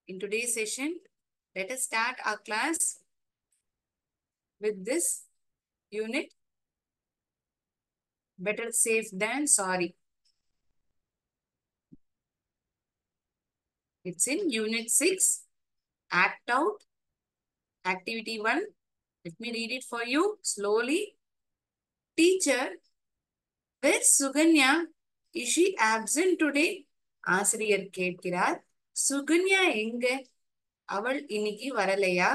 In today's session, let us start our class with this unit, better safe than sorry. It's in unit 6, act out, activity 1. Let me read it for you slowly. Teacher, where's Suganya? Is she absent today? ஆசிரியர் கேட்கிறார். சுகன்யா எங்க? அவள் இன்னைக்கு வரலையா?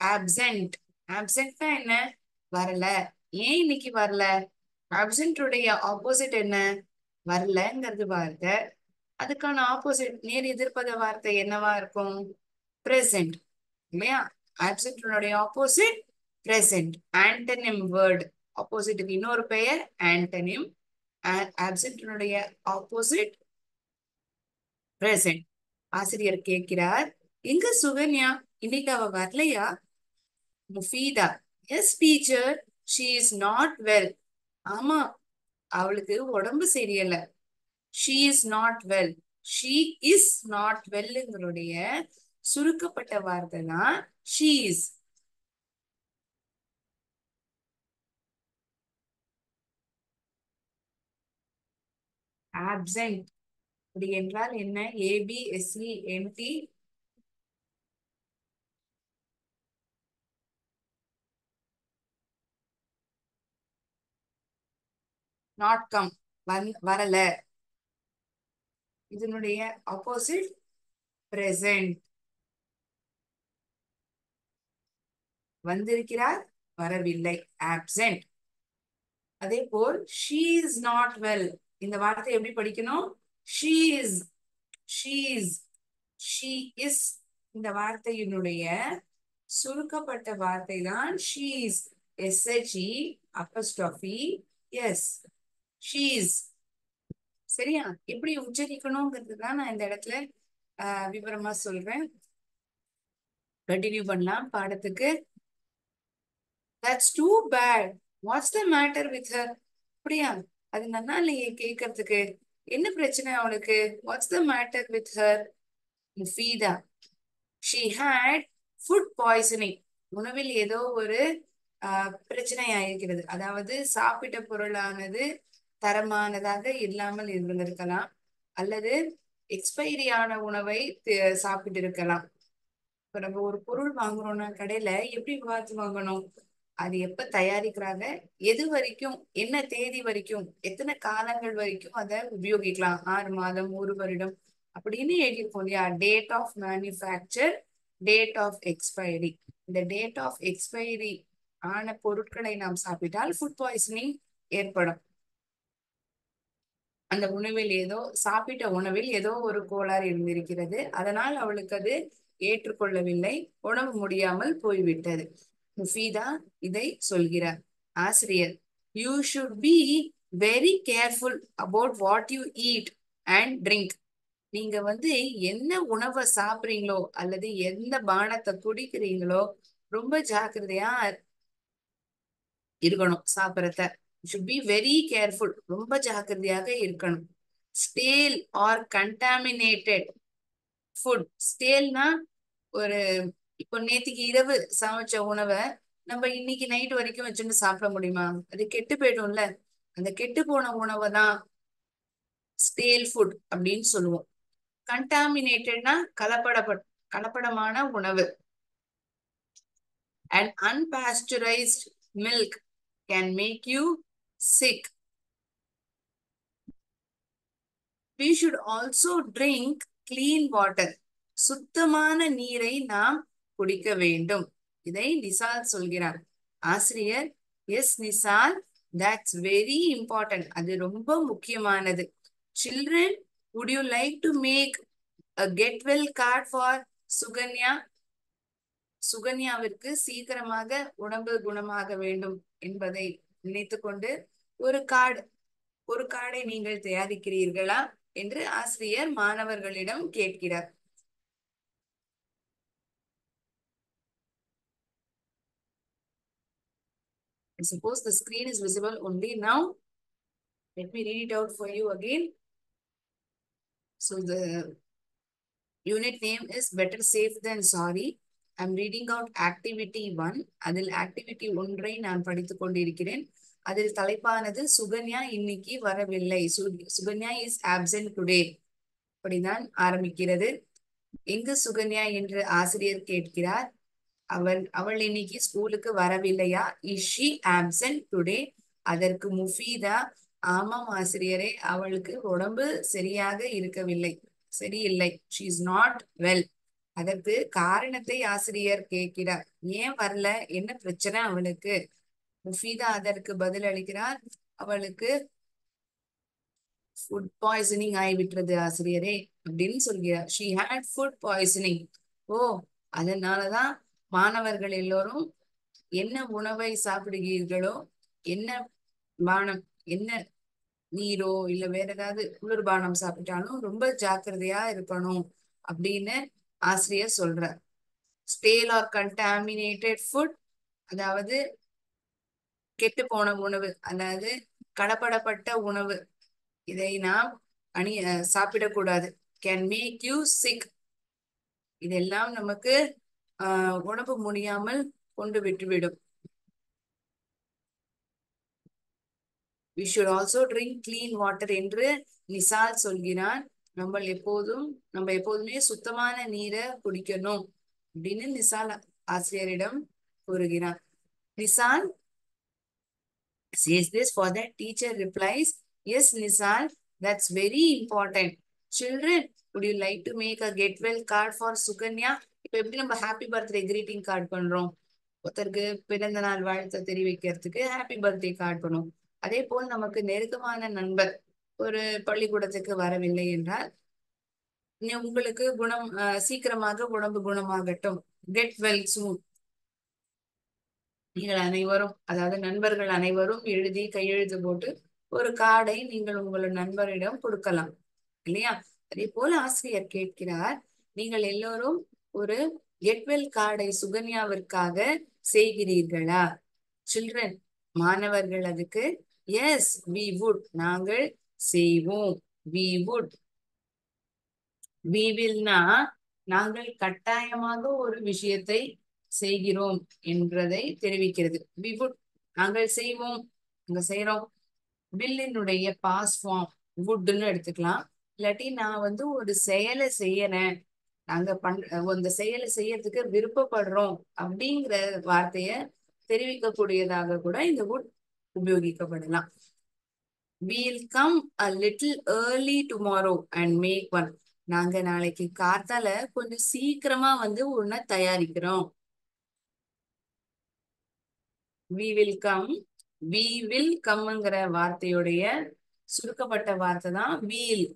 absent. absentனா என்ன? வரல. ஏன் இன்னைக்கு வரல? absent உடைய ஆப்போசிட் என்ன? வரலங்கிறது வார்த்தை. அதுக்கான ஆப்போசிட் நேர் எதிர்ப்பத வார்த்தை என்னவா இருக்கும்? present. இல்லையா? absent உடைய ஆப்போசிட் present. antonym word. ஆப்போசிட்டுக்கு இன்னொரு பெயர் antonym. absent உடைய ஆப்போசிட் present. ஆசிரியர் கேட்கிறார், எங்க சுகன்யா? இன்னைக்கு அவ வரலையா? Mufeeda, yes teacher, she is not well. ஆமா, அவளுக்கு உடம்பு சரியில்லை. She is not well. She is not வெல்லுங்களுடைய சுருக்கப்பட்ட வார்த்தை தான் ஷி இஸ். ஆப்சென்ட் அப்படி என்றால் என்ன? ABSENT. நாட் கம், வரல. இதனுடைய ஆப்போசிட் பிரசன்ட். வந்திருக்கிறார், வரவில்லை, ஆப்சென்ட். அதே போல் she is not well. இந்த வார்த்தை எப்படி படிக்கணும்? she is, she is, she is. இந்த வார்த்தையினுடைய சுருக்கப்பட்ட வார்த்தை தான் she is. SHE apostrophe S. she is. சரியா? எப்படி உச்சரிக்கணுங்கிறது தான் நான் இந்த இடத்துல விவரமா சொல்றேன். கண்டினியூ பண்ணலாம் பாடத்துக்கு. That's too bad. What's the matter with her? அப்படியா? அது நல்லா இல்லையே கேட்கறதுக்கு. என்ன பிரச்சனை அவளுக்கு? What's the matter with her? முஃபீதா, she had food poisoning. உணவில் ஏதோ ஒரு பிரச்சனை ஆயிருக்கிறது. அதாவது சாப்பிட்ட பொருளானது தரமானதாக இல்லாமல் இருந்திருக்கலாம், அல்லது எக்ஸ்பைரி ஆன உணவை சாப்பிட்டு இருக்கலாம். இப்ப நம்ம ஒரு பொருள் வாங்குறோம்னா கடையில எப்படி பார்த்து வாங்கணும்? அது எப்ப தயாரிக்கிறாங்க, எது வரைக்கும், என்ன தேதி வரைக்கும், எத்தனை காலங்கள் வரைக்கும் அதை உபயோகிக்கலாம், 6 மாதம், 1 வருடம் அப்படின்னு எழுதியிருக்கோம் இல்லையா? Date of manufacture, date of expiry. இந்த டேட் ஆஃப் எக்ஸ்பைரி ஆன பொருட்களை நாம் சாப்பிட்டால் ஃபுட் பாய்சனிங் ஏற்படும். அந்த உணவில் ஏதோ, சாப்பிட்ட உணவில் ஏதோ ஒரு கோளாறு இருந்திருக்கிறது, அதனால் அவளுக்கு அது ஏற்றுக்கொள்ளவில்லை, உணவு முடியாமல் போய்விட்டது. முஃபீதா இதை சொல்கிறார். ஆசிரியர், you should be very careful about what you eat and drink. நீங்க என்ன உணவை சாப்பிடுறீங்களோ அல்லது எந்த பானத்தை குடிக்கிறீங்களோ ரொம்ப ஜாக்கிரதையா இருக்கணும். சாப்பிடறத should be very careful. ரொம்ப ஜாக்கிரதையாக இருக்கணும். ஸ்டேல் ஆர் கண்டாமினேட்டட் ஃபுட். ஸ்டேல்னா ஒரு, இப்போ நேத்திக்கு இரவு சமைச்ச உணவை நம்ம இன்னைக்கு நைட் வரைக்கும் வச்சுட்டு சாப்பிட முடியுமா? அது கெட்டு போயிடும்ல. அந்த கெட்டு போன உணவை தான் ஸ்டேல் ஃபுட் அப்படின்னு சொல்லுவோம். கண்டாமினேட்டட்னா கலப்படமான உணவு. And unpasteurized milk can make you sick. We should also drink clean water. சுத்தமான நீரை நாம் குடிக்க வேண்டும். இதை நிசால் சொல்கிறார். ஆசிரியர், எஸ் நிசால், that's very important. அது ரொம்ப முக்கியமானது. Children, would you like to make a get well card for Sukanya? சுகன்யாவிற்கு சீக்கிரமாக உடம்பு குணமாக வேண்டும் என்பதை நினைத்துக்கொண்டு ஒரு கார்டை நீங்கள் தயாரிக்கிறீர்களா என்று ஆசிரியர் மாணவர்களிடம் கேட்கிறார். I suppose the screen is visible only now. Let me read it out for you again. So unit name is better safe then sorry. I'm reading out activity 1. அதில் ஆக்டிவிட்டி 1 நான் படித்துக் கொண்டிருக்கிறேன். அதில் தலைப்பானது சுகன்யா இன்னைக்கு வரவில்லை. Sukanya is absent today. அப்படிதான் ஆரம்பிக்கிறது. எங்கு சுகன்யா என்று ஆசிரியர் கேட்கிறார். அவள் இன்னைக்கு ஸ்கூலுக்கு வரவில்லையா? Is she absent today? அதற்கு முஃபீதா, ஆமாம் ஆசிரியரே, அவளுக்கு உடம்பு சரியாக இருக்கவில்லை, சரியில்லை. She is not well. அதற்கு காரணத்தை ஆசிரியர் கேட்கிறார். ஏன் வரல, என்ன பிரச்சனை அவளுக்கு? முஃபீதா அதற்கு பதில் அளிக்கிறார். அவளுக்கு ஃபுட் பாய்சனிங் ஆகிவிட்டது ஆசிரியரே அப்படின்னு சொல்கிறார். She had food poisoning. ஓ, அதனாலதான் மாணவர்கள் எல்லோரும் என்ன உணவை சாப்பிடுகிறீர்களோ, என்ன பானம், என்ன நீரோ இல்ல வேற ஏதாவது குளிர்பானம் சாப்பிட்டாலும் ரொம்ப ஜாக்கிரதையா இருக்கணும் அப்படின்னு ஆசிரியர் சொல்றார். ஸ்டேல் ஆர் கண்டாமினேட்டட் ஃபுட், அதாவது கெட்டு போன உணவு, அதாவது கலப்படப்பட்ட உணவு, இதை நாம் சாப்பிடக்கூடாது. Can make you sick. இதெல்லாம் நமக்கு உடம்பு முடியாமல் கொண்டு விட்டுவிடும். we should also drink clean water என்று நிசால் சொல்கிறான். நம்ம எப்போதுமே சுத்தமான நீரை குடிக்கணும் அப்படின்னு நிசால் ஆசிரியரிடம் கூறுகிறான். நிசால் says this. For that, teacher replies, yes Nisal, that's very important. Children, would you like to make a get well card for Sukanya? இப்போ எப்படி நம்ம ஹாப்பி பர்த்டே கிரீட்டிங் கார்டு பண்றோம், ஒருத்தருக்கு பிறந்த நாள் வாழ்த்தை தெரிவிக்கிறதுக்கு ஹாப்பி பர்த்டே கார்டு பண்ணுவோம். அதே போல் நமக்கு நெருக்கமான நண்பர் ஒரு பள்ளிக்கூடத்துக்கு வரவில்லை என்றால், உங்களுக்கு சீக்கிரமாக உடம்பு குணமாகட்டும், கெட் வெல் சூன், நீங்கள் அனைவரும், அதாவது நண்பர்கள் அனைவரும் எழுதி கையெழுத்து போட்டு ஒரு கார்டை நீங்கள் உங்கள் நண்பரிடம் கொடுக்கலாம் இல்லையா? அதே போல ஆசிரியர் கேட்கிறார், நீங்கள் எல்லோரும் ஒரு கெட்வெல் கார்டை சுகன்யாவிற்காக செய்கிறீர்களா? சில்ட்ரன், மாணவர்கள் அதுக்கு எஸ் வி வுட், நாங்கள் செய்வோம். வி வுட், வி வில்னா நாங்கள் கட்டாயமாக ஒரு விஷயத்தை செய்கிறோம் என்றதை தெரிவிக்கிறது. வி வுட், நாங்கள் செய்வோம், நாங்க செய்யறோம். வில்லினுடைய பாஸ் ஃபார்ம் வுட்னு எடுத்துக்கலாம். இல்லாட்டி நான் ஒரு செயலை செய்யறேன், நாங்க அந்த செயலை செய்யறதுக்கு விருப்பப்படுறோம் அப்படிங்கிற வார்த்தைய தெரிவிக்கக்கூடியதாக கூட இந்த would உபயோகிக்கப்படலாம். we'll come a little early tomorrow and make one. நாங்க நாளைக்கு காத்தால கொஞ்சம் சீக்கிரமா ஒன்ன தயாரிக்கிறோம். we will comeங்கிற வார்த்தையுடைய சுருக்கப்பட்ட வார்த்தை தான் வீல்.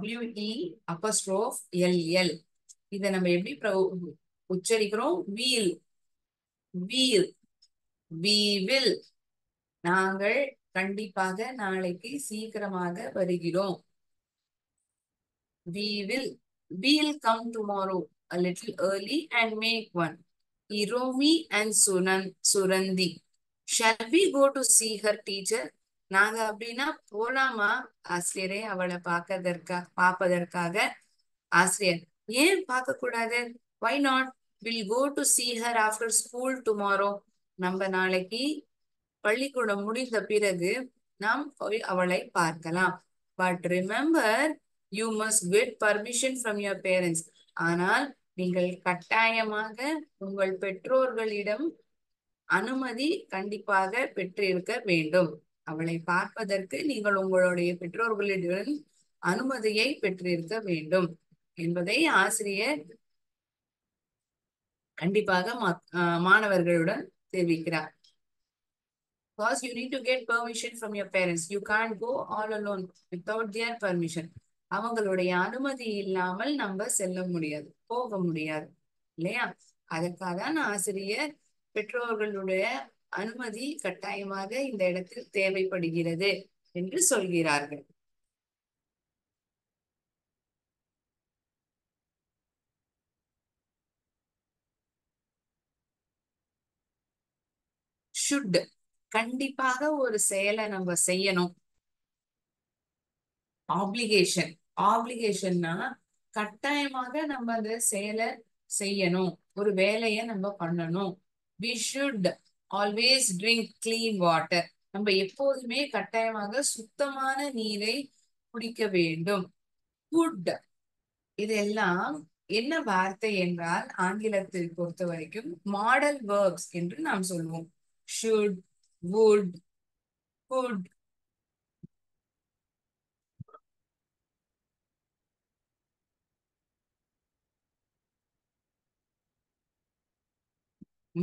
WE'LL. இதை நம்ம எப்படி உச்சரிக்கிறோம்? We'll, we'll. we will, நாங்கள் கண்டிப்பாக நாளைக்கு சீக்கிரமாக வருகிறோம். we'll come tomorrow a little early and make one. Iromi and Surandi, shall we go to see her teacher? நாங்க அப்படின்னா போலாமா ஆசிரியரே அவளை பார்ப்பதற்காக? ஆசிரியர், ஏன் பார்க்க கூடாது? why not? we'll go to see her after school tomorrow. நம்ம நாளைக்கு பள்ளிக்கூடம் முடிந்த பிறகு நாம் போய் அவளை பார்க்கலாம். But remember, you must get permission from your parents. ஆனால் நீங்கள் கட்டாயமாக உங்கள் பெற்றோர்களிடம் அனுமதி கண்டிப்பாக பெற்றிருக்க வேண்டும். அவளை பார்ப்பதற்கு நீங்கள் உங்களுடைய பெற்றோர்களிடம் அனுமதியை பெற்றிருக்க வேண்டும் என்பதை ஆசிரியர் கண்டிப்பாக மாணவர்களுடன் தெரிவிக்கிறார். Because you need to get permission from your parents. You can't go all alone without their permission. அவங்களுடைய அனுமதி இல்லாமல் நம்ம செல்ல முடியாது, போக முடியாது இல்லையா? அதற்காக தான் ஆசிரியர் பெற்றோர்களுடைய அனுமதி கட்டாயமாக இந்த இடத்தில் தேவைப்படுகிறது என்று சொல்கிறார்கள். should, கண்டிப்பாக ஒரு செயலை நம்ம செய்யணும். ஆப்ளிகேஷன். ஆப்ளிகேஷன்னா கட்டாயமாக நம்ம அந்த செயலை செய்யணும், ஒரு வேலையை நம்ம பண்ணணும். We should always drink clean water. நம்ம எப்போதுமே கட்டாயமாக சுத்தமான நீரை குடிக்க வேண்டும். குட், இதெல்லாம் என்ன வார்த்தை என்றால் ஆங்கிலத்தில் பொறுத்த வரைக்கும் மாடல் வேர்ப்ஸ் என்று நாம் சொல்வோம். Should, would, could,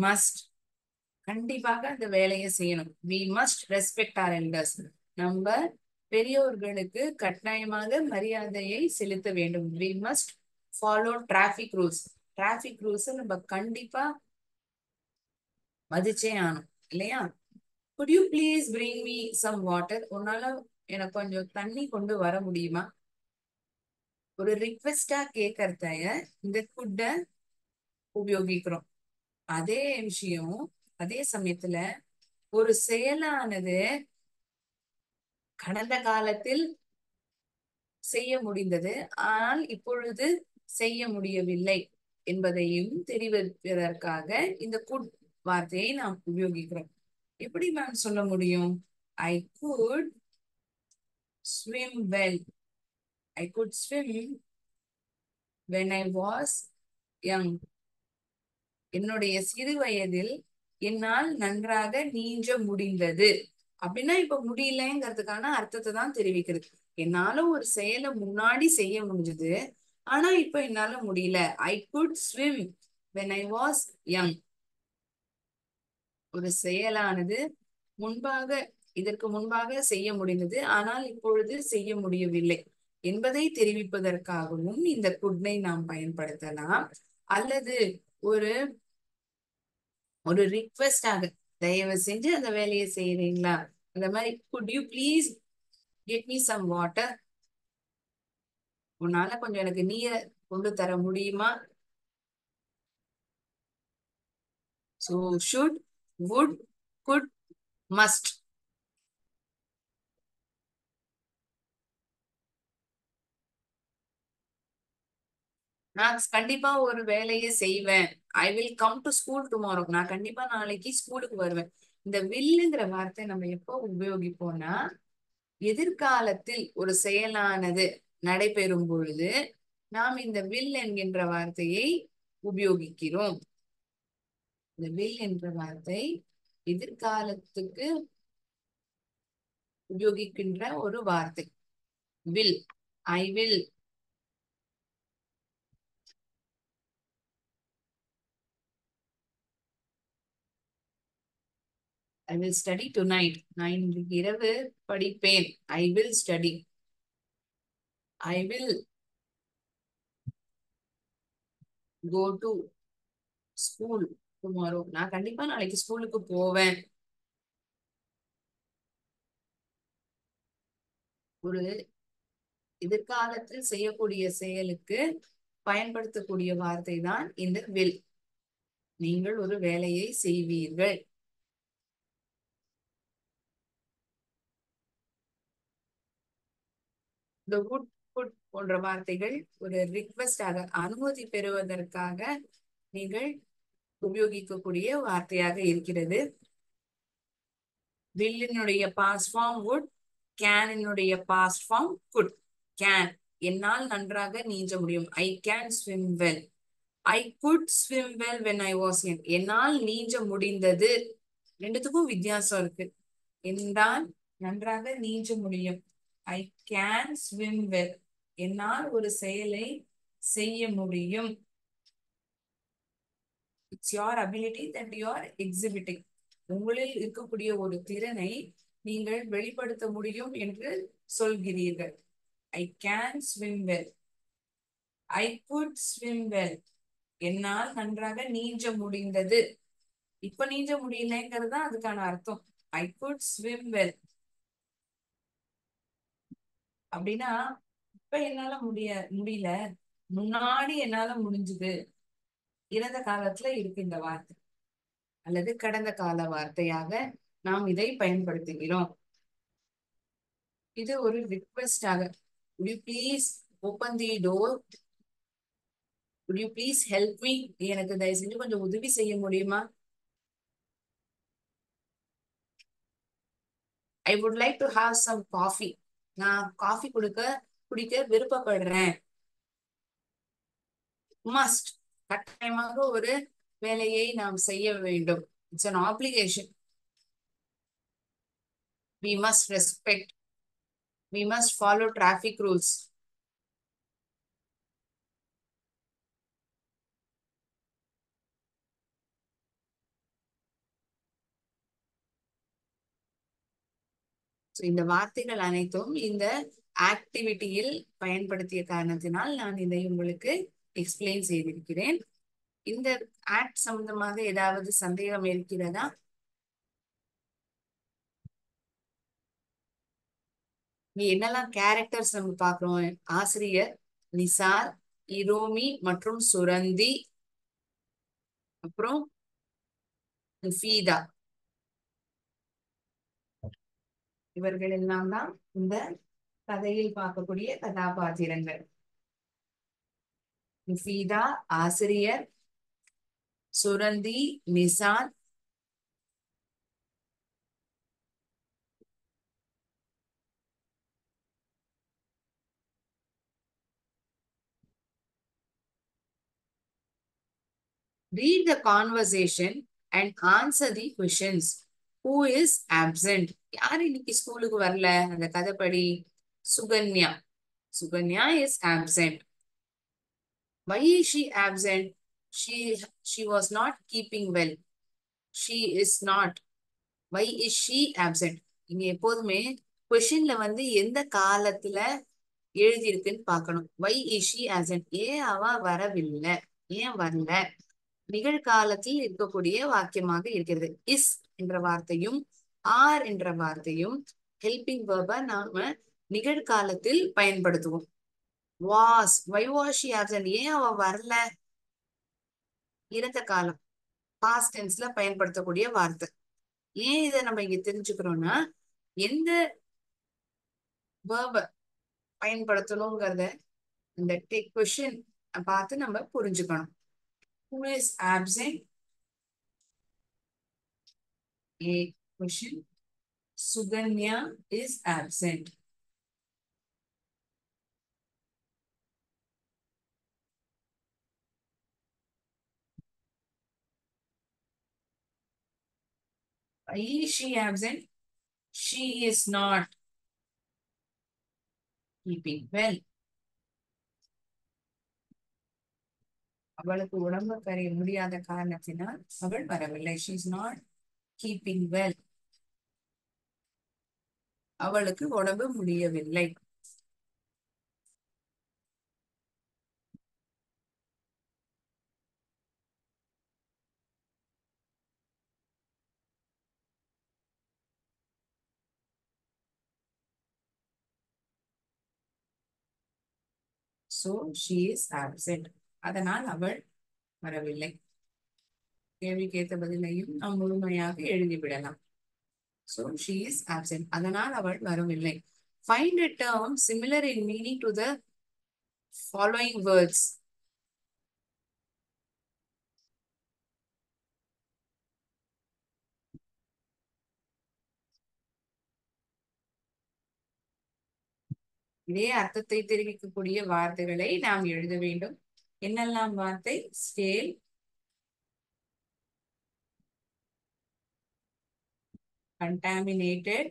must. கண்டிப்பாக அந்த வேலையை செய்யணும். We must respect our elders. நம்ம பெரியோர்களுக்கு கட்டாயமாக மரியாதையை செலுத்த வேண்டும். We must follow traffic rules. Traffic rules நம்ம கண்டிப்பா மதிச்சே ஆகணும், இல்லையா? Could you please bring me some water? உன்னால எனக்கு கொஞ்சம் தண்ணி கொண்டு வர முடியுமா? ஒரு ரிக்வெஸ்டா கேட்கறத இந்த குட்ட உபயோகிக்கிறோம். அதே விஷயம், அதே சமயத்துல ஒரு செயலானது கடந்த காலத்தில் செய்ய முடிந்தது, ஆனால் இப்பொழுது செய்ய முடியவில்லை என்பதையும் தெரிவிப்பதற்காக இந்த குட் வார்த்தையை நாம் உபயோகிக்கிறோம். எப்படி மேம் சொல்ல முடியும்? ஐ could swim well. I could swim when I was young. என்னுடைய சிறு வயதில் என்னால் நன்றாக நீஞ்ச முடிந்தது. அப்படின்னா இப்ப முடியலங்கிறதுக்கான அர்த்தத்தை தான் தெரிவிக்கிறது. என்னால ஒரு செயலை முன்னாடி செய்ய முடிஞ்சது, ஆனா இப்ப என்னால முடியல. ஐ could swim when I was young. ஒரு செயலானது முன்பாக, இதற்கு முன்பாக செய்ய முடிந்தது, ஆனால் இப்பொழுது செய்ய முடியவில்லை என்பதை தெரிவிப்பதற்காகவும் இந்த குட்னை நாம் பயன்படுத்தலாம். அல்லது ஒரு ஒரு ரிக்வெஸ்டாக, தயவு செஞ்சு அந்த வேலையை செய்யறீங்களா, அந்த மாதிரி could you please get me some water? உன்னால கொஞ்சம் எனக்கு நீரை கொண்டு தர முடியுமா? So should, would, could, must. நான் கண்டிப்பா ஒரு வேலையை செய்வேன். I will come to school tomorrow. நான் கண்டிப்பா நாளைக்கு ஸ்கூலுக்கு வருவேன். இந்த வில்லுங்கிற வார்த்தை நம்ம எப்போ உபயோகிப்போம்னா, எதிர்காலத்தில் ஒரு செயலானது நடைபெறும் பொழுது நாம் இந்த வில் என்கின்ற வார்த்தையை உபயோகிக்கிறோம். இந்த வில் என்ற வார்த்தை எதிர்காலத்துக்கு உபயோகிக்கின்ற ஒரு வார்த்தை. Will, I will. I will study tonight. நான் இன்றைக்கு இரவு படிப்பேன். I will study. I will go to school tomorrow. நான் கண்டிப்பா நாளைக்கு ஸ்கூலுக்கு போவேன். ஒரு எதிர்காலத்தில் செய்யக்கூடிய செயலுக்கு பயன்படுத்தக்கூடிய வார்த்தை தான் இந்த வில். நீங்கள் ஒரு வேலையை செய்வீர்கள். இந்த would, could போன்ற வார்த்தைகள் ஒரு ரிக்வெஸ்டாக, அனுமதி பெறுவதற்காக நீங்கள் உபயோகிக்கக்கூடிய வார்த்தையாக இருக்கிறது. வில்லினுடைய பாஸ்ட் ஃபார்ம் would, கேனினுடைய பாஸ்ட் ஃபார்ம் could. கேன், என்னால் நன்றாக நீஞ்ச முடியும். I can swim well. I could swim well when I was young. என்னால் நீஞ்ச முடிந்தது. ரெண்டுத்துக்கும் வித்தியாசம் இருக்கு. என்னால் நன்றாக நீஞ்ச முடியும். I can swim well. என்னால் ஒரு செயலை செய்ய முடியும். It's your ability that you are exhibiting. உங்களில் இருக்கக்கூடிய ஒரு திறனை நீங்கள் வெளிப்படுத்த முடியும் என்று சொல்கிறீர்கள். ஐ can swim well. I could swim well. என்னால் நன்றாக நீஞ்ச முடிந்தது. இப்ப நீஞ்ச முடியலங்கிறது தான் அதுக்கான அர்த்தம். ஐ குட் ஸ்விம் வெல் அப்படின்னா இப்ப என்னால முடியல, முன்னாடி என்னால முடிஞ்சது. இறந்த காலத்துல இருக்கு இந்த வார்த்தை, அல்லது கடந்த கால வார்த்தையாக நாம் இதை பயன்படுத்துகிறோம். இது ஒரு ரிக்வெஸ்டாக. Would you please open the door? Would you please help me? எனக்கு தயவு செஞ்சு கொஞ்சம் உதவி செய்ய முடியுமா? I would like to have some coffee. நான் காஃபி குடிக்க விருப்பப்படுறேன். Must. கட்டாயமாக ஒரு வேலையை நாம் செய்ய வேண்டும். It's an obligation. We must respect. We must follow traffic rules. இந்த வார்த்தைகள் அனைத்தும் இந்த ஆக்டிவிட்டியில் பயன்படுத்திய காரணத்தினால் நான் இதை உங்களுக்கு எக்ஸ்பிளைன் செய்திருக்கிறேன். இந்த ஆக்ட் சம்பந்தமாக ஏதாவது சந்தேகம் இருக்கிறதா? இங்க என்னெல்லாம் கேரக்டர்ஸ் நம்ம பார்க்கிறோம்? ஆசிரியர், நிசார், இரோமி மற்றும் சுரந்தி, அப்புறம் ஃபீதா, இவர்கள் எல்லாம் தான் இந்த கதையில் பார்க்கக்கூடிய கதாபாத்திரங்கள். ஃபீதா ஆசிரியர், சுரந்தி Nisar, read the conversation and answer the questions. Who is absent? யார் இன்னைக்கு ஸ்கூலுக்கு வரல? அந்த கதைப்படி Sukanya. Sukanya is absent. Why is she absent? She was not keeping well. She is not. Why is she absent? இங்க எப்போதுமே கொஸ்டின்ல வந்து எந்த காலத்துல எழுதியிருக்குன்னு பார்க்கணும். Why is she absent? ஏன் அவ வரவில்லை? ஏன் வரல? நிகழ்காலத்தில் இருக்கக்கூடிய வாக்கியமாக இருக்கிறது. இஸ் என்ற வார்த்தையும் ஆர் என்ற வார்த்தையும் ஹெல்பிங் வேர்பா நாம நிகழ்காலத்தில் பயன்படுத்துவோம். Was, why was she absent? ஏன் அவ வரல? இறந்த காலம் பாஸ்ட் டென்ஸ்ல பயன்படுத்தக்கூடிய வார்த்தை. ஏன் இதை நம்ம இங்க தெரிஞ்சுக்கிறோம்னா எந்த வேர்ப பயன்படுத்தணுங்கிறத இந்த டெக் கொஸ்டின் பார்த்து நம்ம புரிஞ்சுக்கணும். Who is absent? A question. Suganya is absent. Why is she absent? She is not keeping well. அவளுக்கு உடம்பு கரைய முடியாத காரணத்தினால் அவள் வரவில்லை. She is not keeping well. அவளுக்கு உடம்பு முடியவில்லை. So she is absent. அதனால் அவள் வரவில்லை. கேள்விக்கேற்ற பதிலையும் நாம் முழுமையாக எழுதிவிடலாம். So she is absent. அதனால் அவள் வரவில்லை. Find a term similar in meaning to the following words. இதே அர்த்தத்தை தெரிவிக்கக்கூடிய வார்த்தைகளை நாம் எழுத வேண்டும். என்னெல்லாம் வார்த்தை? ஸ்டேல், contaminated,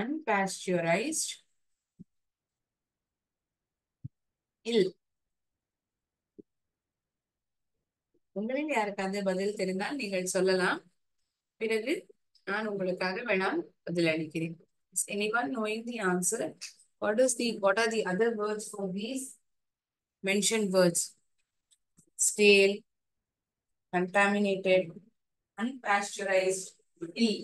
unpasteurized, ill. உங்களில் யாருக்காவது பதில் தெரிந்தால் நீங்கள் சொல்லலாம். பிறகு நான் உங்களுக்காக வேணாம் பதில் அளிக்கிறேன். Is anyone knowing the answer? What are the other words for these mentioned words? Stale, contaminated, unpasteurized, ill. .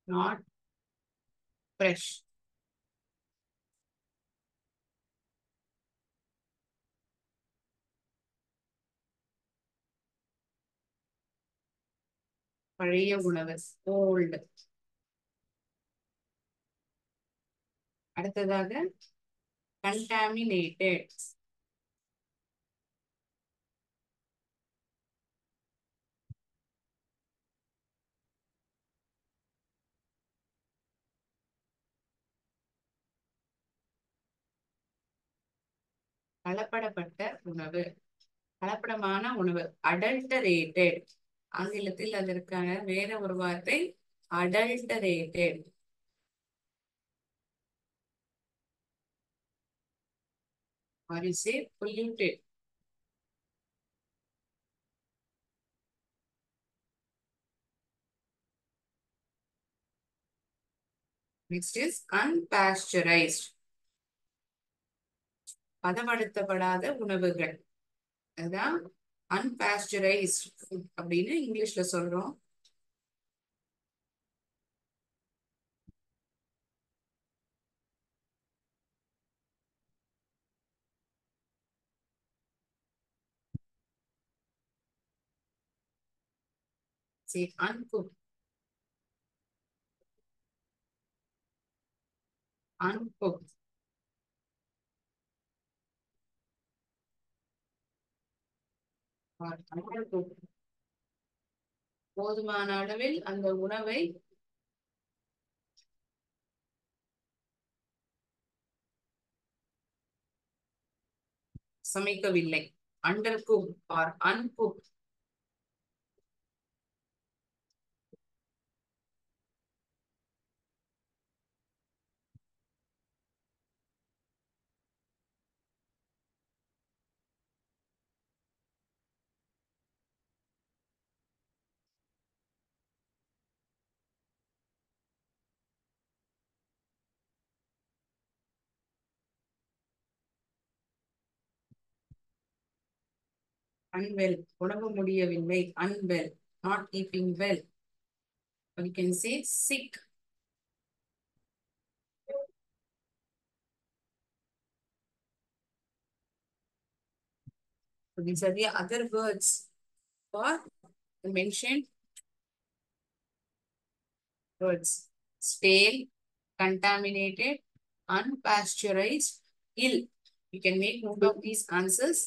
not fresh. பழைய உணவு old. அடுத்ததாக contaminated. கலப்படப்பட்ட உணவு, கலப்படமான உணவு adulterated. ஆங்கிலத்தில் அதற்கான வேற ஒரு வார்த்தை adulterated. Or you say polluted. Next is unpasteurized. பதப்படுத்தப்படாத உணவுகள், அதான் unpasteurized food அப்படின்னு இங்கிலீஷ்ல சொல்றோம். Say uncooked. Uncooked. Or undercooked. போதுமான அளவில் அந்த உணவை சமைக்கவில்லை. undercooked or uncooked. unwell, உடம்பு முடியவில்லை. unwell, not keeping well. Or you can say sick. So these are the other words for the mentioned words. Stale, contaminated, unpasteurized, ill. You can make note of these answers.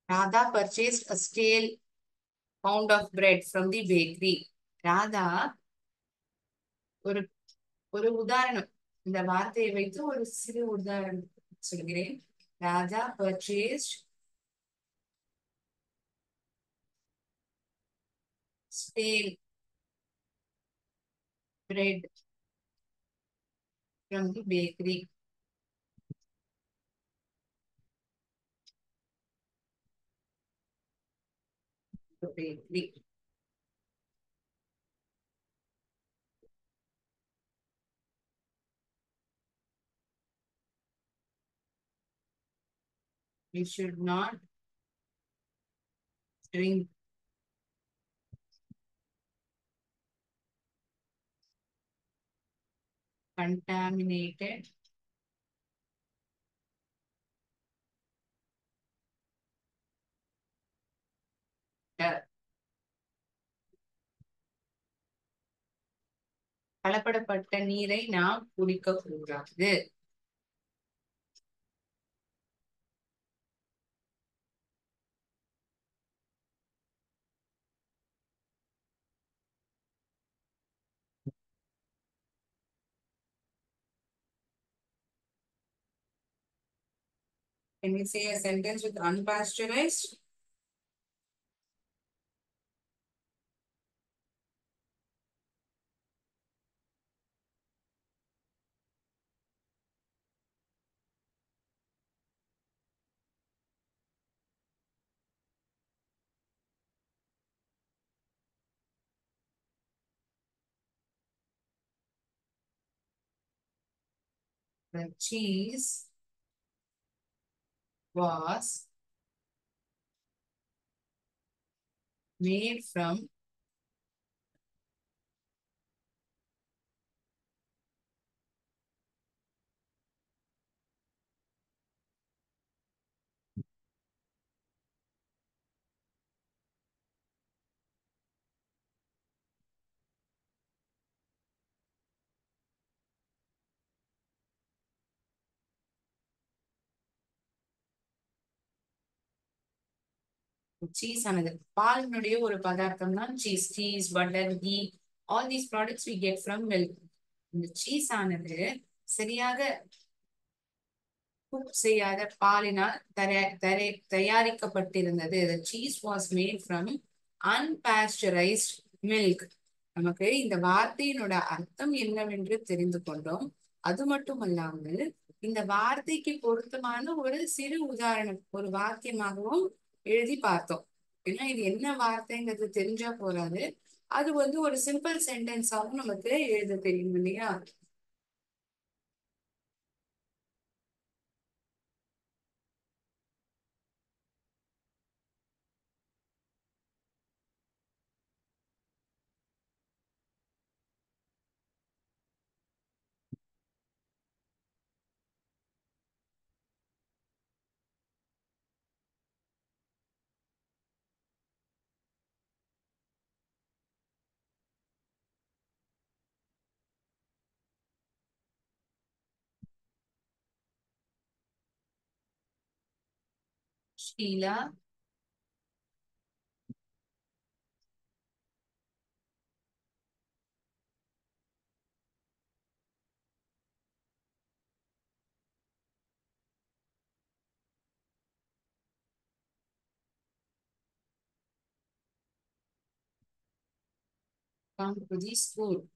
Radha purchased a stale pound of bread from the bakery. Radha ஒரு ஒரு உதாரணம், இந்த வார்த்தையை வைத்து ஒரு சிறு உதாரணம் சொல்கிறேன். Radha purchased stale bread from the bakery. The bakery. We should not drink contaminated water. கலப்படப்பட்ட நீரை நாம் குடிக்க கூடாது. Can we say a sentence with unpasteurized? The cheese was made from cheese ஆனது பாலினுடைய ஒரு பதார்த்தம் தான் cheese. Cheese, butter, ghee, all these products we get from milk. இந்த சீஸ் ஆனது சரியாக குக் செய்யாத பாலினால் தயாரிக்கப்பட்டிருந்தது. The cheese was made from unpasteurized milk. நமக்கு இந்த வார்த்தையினோட அர்த்தம் என்னவென்று தெரிந்து கொண்டோம். அது மட்டுமல்லாமல் இந்த வார்த்தைக்கு பொருத்தமான ஒரு சிறு உதாரணம், ஒரு வாக்கியமாகவும் எழுதி பார்த்தோம். ஏன்னா இது என்ன வார்த்தைங்கிறது தெரிஞ்சா போறாது, அது ஒரு சிம்பிள் சென்டென்ஸாகவும் நமக்கு எழுத தெரியும் இல்லையா? Sheila come to the school.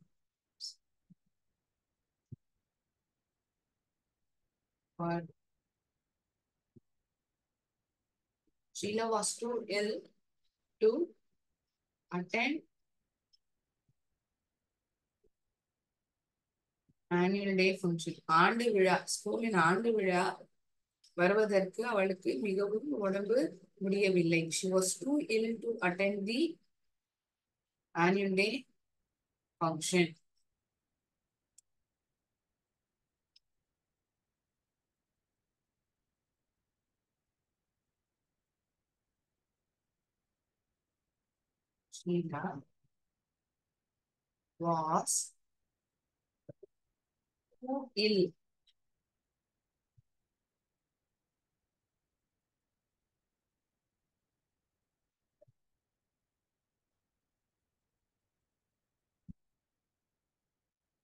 But Sheila was too ill to attend annual day function. ஆண்டு விழா, ஸ்கூலின் ஆண்டு விழா வருவதற்கு அவளுக்கு மிகவும் உடம்பு முடியவில்லை. She was too ill to attend the annual day function. Sheila was too ill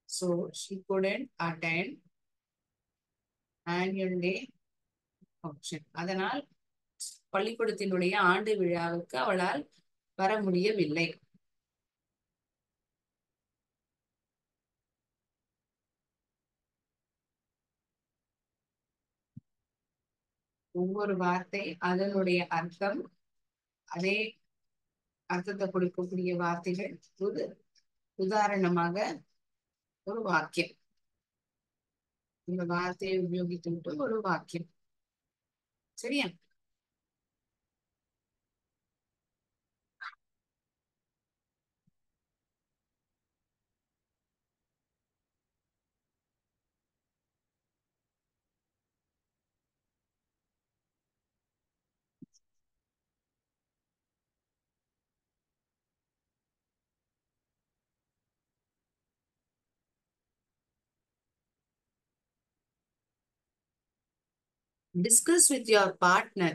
so she couldn't attend annual day function. அதனால் பள்ளிக்கூடத்தினுடைய ஆண்டு விழாவுக்கு அவளால் வர முடியவில்லை. ஒவ்வொரு வார்த்தை அதனுடைய அர்த்தம், அதே அர்த்தத்தை கொடுக்கக்கூடிய வார்த்தைகள், ஒரு உதாரணமாக ஒரு வாக்கியம். இந்த வார்த்தையை உபயோகித்து ஒரு வாக்கியம். சரியா? Discuss with your partner.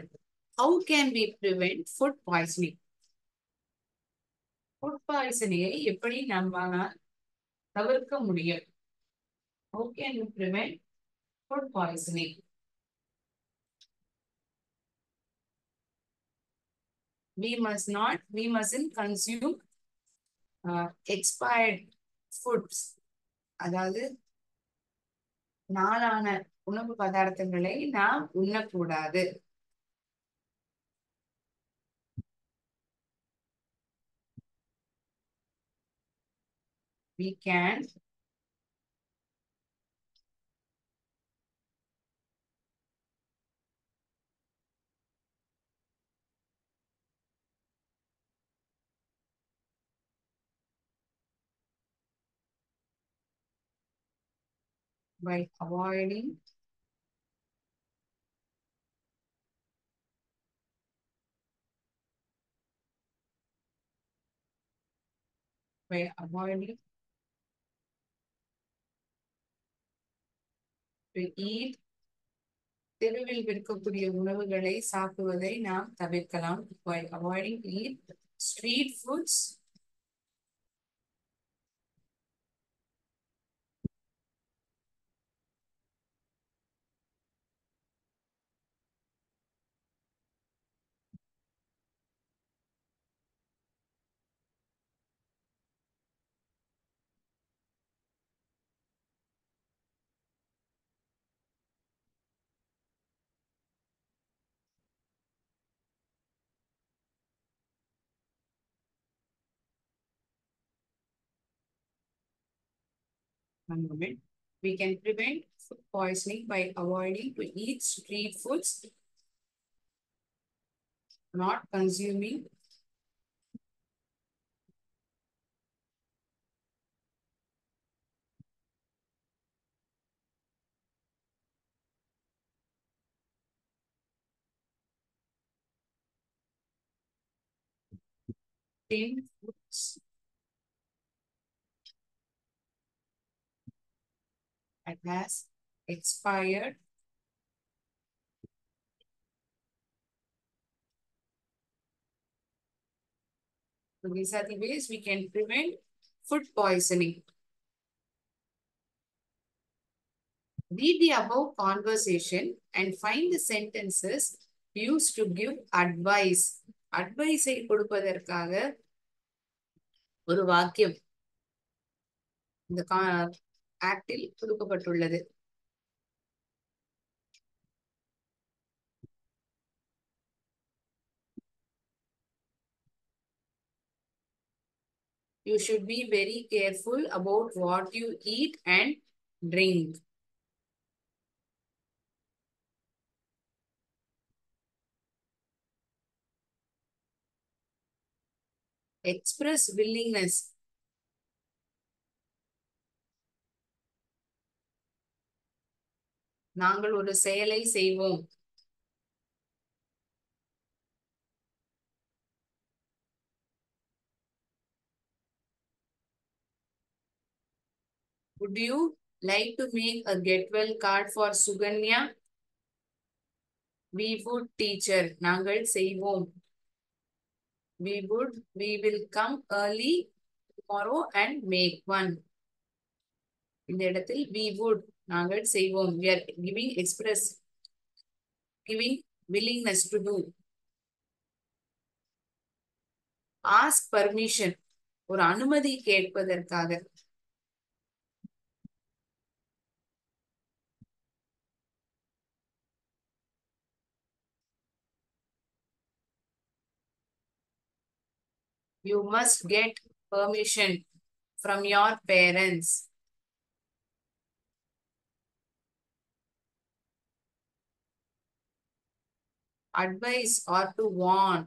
How can we prevent food poisoning? Food பாய்சனிங்கை எப்படி நம்மால் தவிர்க்க முடியும்? How can you prevent food poisoning? we mustn't consume expired foods. அதாவது நாளான உணவு பதார்த்தங்களை நாம் உண்ணக்கூடாது. We can by avoiding to eat தெருவில் விற்கக்கூடிய உணவுகளை சாப்பிடுவதை நாம் தவிர்க்கலாம். By avoiding to eat street foods we can prevent food poisoning by avoiding to eat street foods, not consuming tin foods that has expired. So these are the ways we can prevent food poisoning. Read the above conversation and find the sentences used to give advice. Advice கொடுப்பதற்காக ஒரு வாக்கியம் இந்த ஆக்டில் கொடுக்கப்பட்டுள்ளது. You should be very careful about what you eat and drink. Express willingness. நாங்கள் ஒரு செயலை செய்வோம். Would you like to make a get well card for Suganya? We would, teacher. நாங்கள் செய்வோம். We will come early tomorrow and make one. இந்த இடத்தில் we would நாங்கள் செய்வோம். We are giving willingness to do. Ask permission. ஒரு அனுமதி கேட்பதற்காக. You must get permission from your parents. Advice or to warn.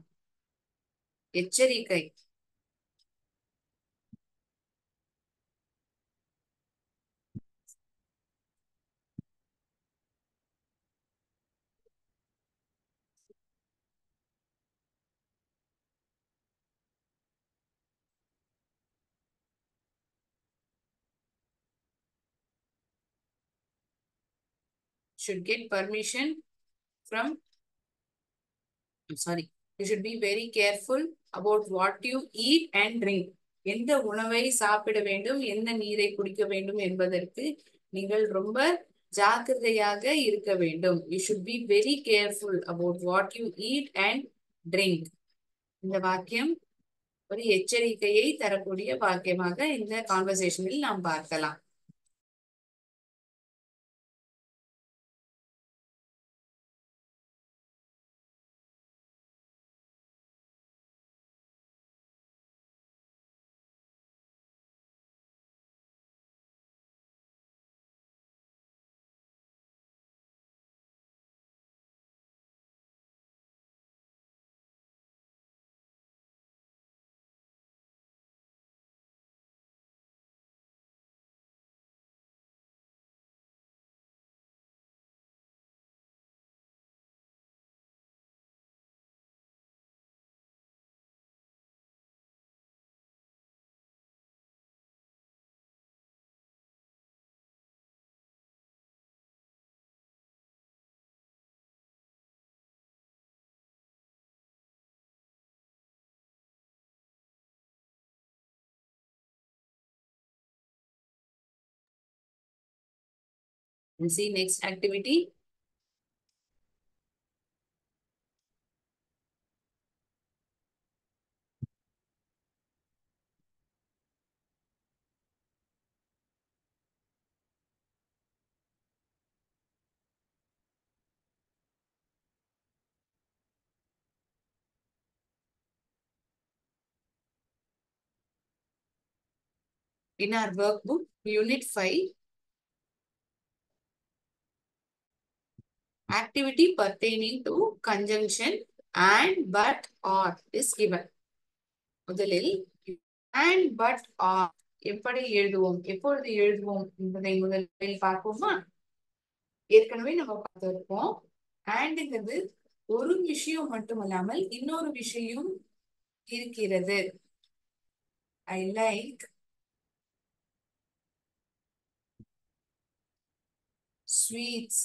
எச்சரிக்கை. Should get permission from, you should be very careful about what you eat and drink. எந்த உணவை சாப்பிட வேண்டும், எந்த நீரை குடிக்க வேண்டும் என்பதற்கு நீங்கள் ரொம்ப ஜாக்கிரதையாக இருக்க வேண்டும். You should be very careful about what you eat and drink. இந்த வாக்கியம் ஒரு எச்சரிக்கையை தரக்கூடிய வாக்கியமாக இந்த கான்வர்சேஷனில் நாம் பார்க்கலாம். And see next activity. In our workbook, Unit 5, activity pertaining to conjunction and but or is given. முதலில் and but or எப்படி எழுதுவோம், எப்பொழுது எழுதுவோம் என்பதை முதலில் பார்ப்போமா? ஏற்கனவே நம்ம பார்த்திருப்போம். அண்ட்ங்கிறது ஒரு விஷயம் மட்டுமல்லாமல் இன்னொரு விஷயம் இருக்கிறது. I like sweets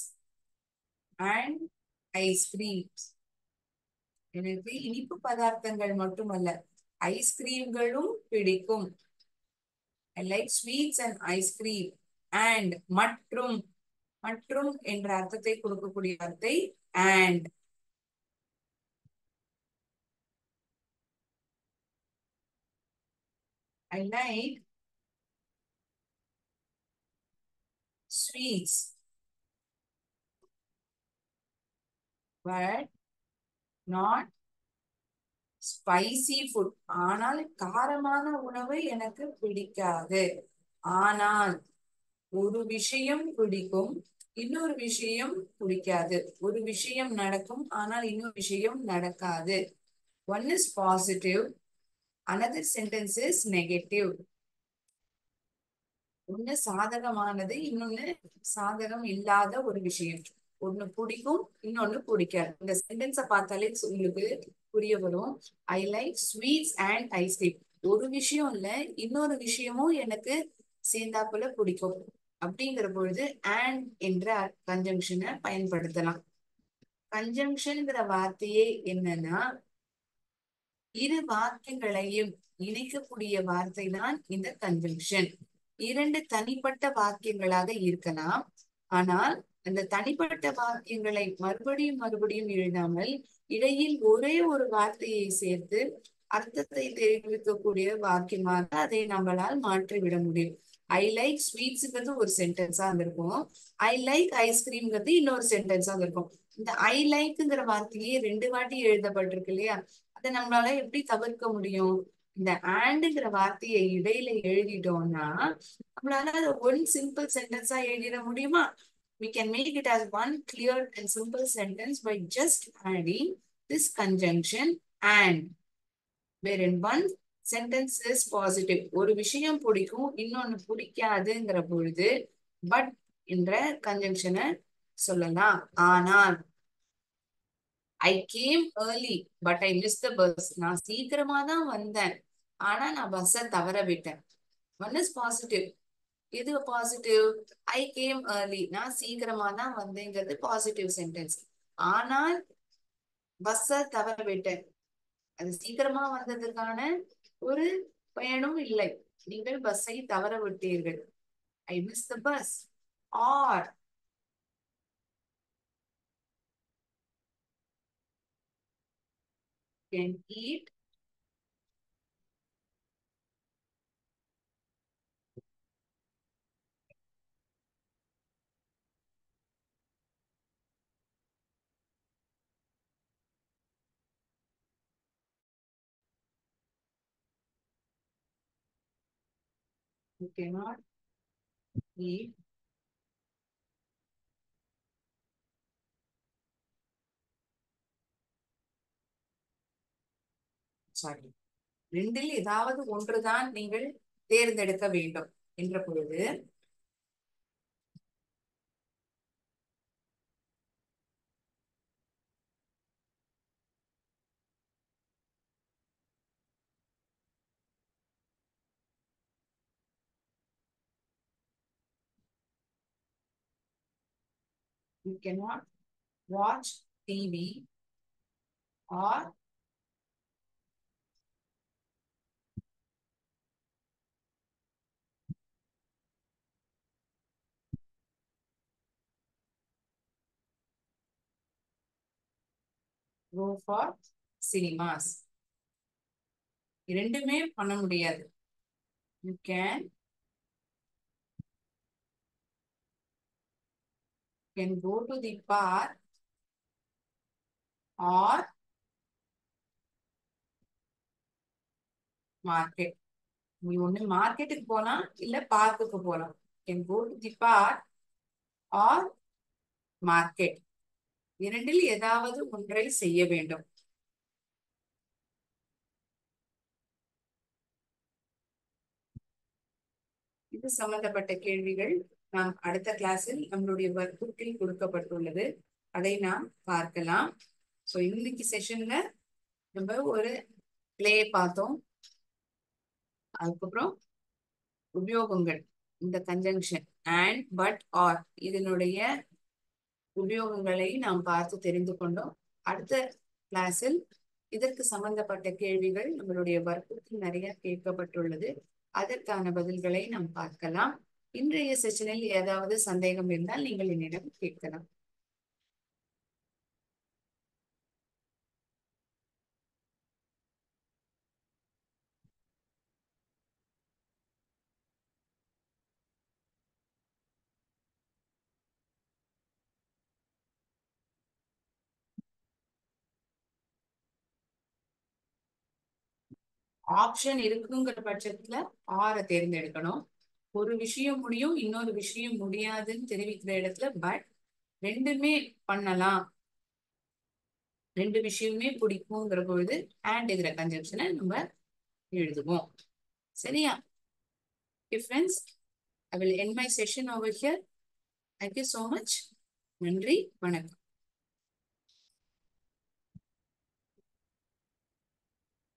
and ice creams. எனக்கு இனிப்பு பதார்த்தங்கள் மட்டுமல்ல, ஐஸ்கிரீம்களும் பிடிக்கும். I like sweets and ice cream. And மற்றும் மற்றும் என்ற அர்த்தத்தை கொடுக்கக்கூடிய வார்த்தை and. I like sweets but not spicy food. ஆனால் காரமான உணவு எனக்கு பிடிக்காது. ஆனால் ஒரு விஷயம் பிடிக்கும், இன்னொரு விஷயம் பிடிக்காது. ஒரு விஷயம் நடக்கும், ஆனால் இன்னொரு விஷயம் நடக்காது. One is positive, another sentence is negative. ஒண்ணு சாதகமானது, இன்னொன்னு சாதகம் இல்லாத ஒரு விஷயம். ஒண்ணு பிடிக்கும், இன்னொன்னு பிடிக்காது. இந்த சென்டென்ஸை பார்த்தாலே உங்களுக்கு புரிய வரும். I like sweets and ice cream. ஒரு விஷயம் இல்ல, இன்னொரு விஷயமும் எனக்கு சேர்ந்தாப்புல பிடிக்கும். அப்படிங்கிற பொழுது அண்ட் என்ற கன்ஜங்ஷனை பயன்படுத்தலாம். கன்ஜங்ஷன்ங்கிற வார்த்தையே என்னன்னா, இரு வாக்கியங்களையும் இணைக்கக்கூடிய வார்த்தை தான் இந்த கன்ஜங்ஷன். இரண்டு தனிப்பட்ட வாக்கியங்களாக இருக்கலாம். ஆனால் அந்த தனிப்பட்ட வாக்கியங்களை மறுபடியும் மறுபடியும் எழுதாமல் இடையில் ஒரே ஒரு வார்த்தையை சேர்த்து அர்த்தத்தை தெரிவிக்கக்கூடிய வாக்கியமாக அதை நம்மளால் மாற்றிவிட முடியும். ஐ லைக் ஸ்வீட்ஸ்ங்கிறது ஒரு சென்டென்ஸா இருக்கும், ஐ லைக் ஐஸ்கிரீம்ங்கிறது இன்னொரு சென்டென்ஸா இருக்கும். இந்த ஐ லைக்ங்கிற வார்த்தையே ரெண்டு வாட்டி எழுதப்பட்டிருக்கு இல்லையா, அதை நம்மளால எப்படி தவிர்க்க முடியும்? இந்த ஆண்டுங்கிற வார்த்தையை இடையில எழுதிட்டோம்னா நம்மளால அதை ஒன் சிம்பிள் சென்டென்ஸா எழுதிட முடியுமா? We can make it as one clear and simple sentence by just adding this conjunction and, wherein one sentence is positive. ஒரு விஷயம் பிடிக்கும், இன்னொன்னு பிடிக்காதுங்கிற பொழுது பட் என்ற கன்ஜங்ஷனை சொல்லலாம். ஆனால் I came early but I miss the bus. நான் சீக்கிரமா தான் வந்தேன், ஆனா நான் பஸ்ஸை தவற விட்டேன். One is positive. எது பாசிட்டிவ்? ஐ கேம் ஏர்லி, நான் சீக்கிரமா தான் வந்தேங்கிறது பாசிட்டிவ் சென்டென்ஸ். ஆனால் பஸ்ஸை தவற விட்டேன், அது சீக்கிரமா வந்ததுக்கான ஒரு பயனும் இல்லை. நீங்கள் பஸ்ஸை தவற விட்டீர்கள். I miss the bus. Or can eat You cannot eat sorry ரெண்டில் ஏதாவது ஒன்றுதான் நீங்கள் தேர்ந்தெடுக்க வேண்டும் என்ற பொழுது you cannot watch TV or go for cinemas. இரண்டுமே பண்ண முடியாது. You can go to the park or market. நீ ஒண்ணு மார்க்கெட்டுக்கு போலாம் இல்ல பார்க்குக்கு போலாம். Can go to the park or market. இரண்டில் ஏதாவது ஒன்றை செய்ய வேண்டும். இது சம்பந்தப்பட்ட கேள்விகள் நாம் அடுத்த கிளாஸில் நம்மளுடைய ஒர்க் புக்கில் கொடுக்கப்பட்டுள்ளது. அதை நாம் பார்க்கலாம். ஸோ இன்னைக்கு செஷன்ல நம்ம ஒரு பிளே பார்த்தோம். அதுக்கப்புறம் உபயோகங்கள், இந்த கன்ஜங்ஷன் அண்ட் பட் ஆர் இதனுடைய உபயோகங்களை நாம் பார்த்து தெரிந்து கொண்டோம். அடுத்த கிளாஸில் இதற்கு சம்பந்தப்பட்ட கேள்விகள் நம்மளுடைய வர்க்கத்தில் நிறைய கேட்கப்பட்டுள்ளது. அதற்கான பதில்களை நாம் பார்க்கலாம். இன்றைய செஷனில் ஏதாவது சந்தேகம் இருந்தால் நீங்கள் என்னிடம் கேட்கலாம். ஆப்ஷன் இருக்குங்கிற பட்சத்துல ஆரை தேர்ந்தெடுக்கணும். ஒரு விஷயம் முடியும் இன்னொரு விஷயம் முடியாதுன்னு தெரிவிக்கிற இடத்துல பட் ரெண்டுமே பண்ணலாம், ரெண்டு விஷயமே பிடிக்குங்கிற பொழுது அண்ட் இதுல கன்ஜங்ஷனை நம்ம எழுதுவோம். சரியா? Okay, friends, I will end my session over here. Thank you so much. நன்றி, வணக்கம்.